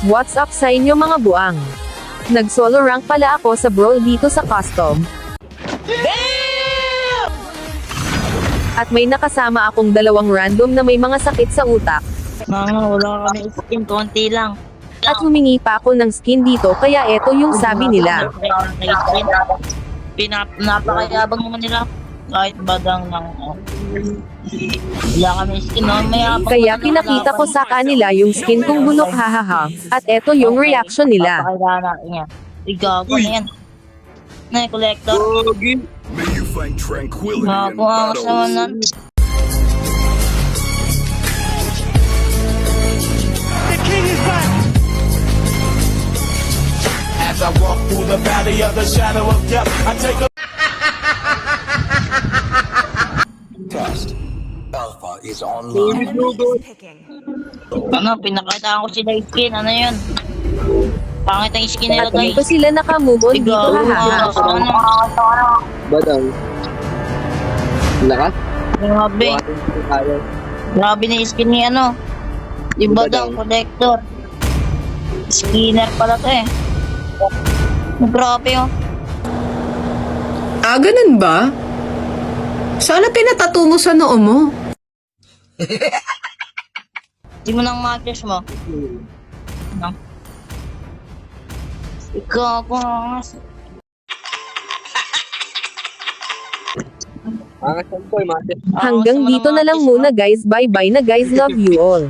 What's up sa inyo mga buang? Nag-solo rank pala ako sa brawl dito sa custom. At may nakasama akong dalawang random na may mga sakit sa utak. Mga wala kami skin, konti lang. At humingi pa ako ng skin dito kaya eto yung sabi nila. Napakayabang naman nila. Kahit badang lang. Wala kami skin, no? Kaya pinakita ko sa kanila yung skin kong bulok hahaha. At eto yung reaction nila. Napakailangan natin yan. Igago na yan. Na-collector. May you find tranquility in Nakakuha ka naman battles. nun. As I walk through the valley of the shadow of death, I take a Test. Alpha is online. Ano, pinakita ko sila yung skin. Ano yun? Pangit ang skin nila, At guys. dito sila nakamove on dito Igago hahaha. ano? Badang. Lakas? Grabe. Tayo. Grabe na yung skin ni ano. Yung badang collector. Skinner pala to eh. Grabe oh. Ah, ganun ba? Sana pinatato mo sa noo mo. Di mo nang matches mo. No? Ikaw po. Angas yan po, mate. Hanggang dito na lang muna guys, bye bye na guys, love you all.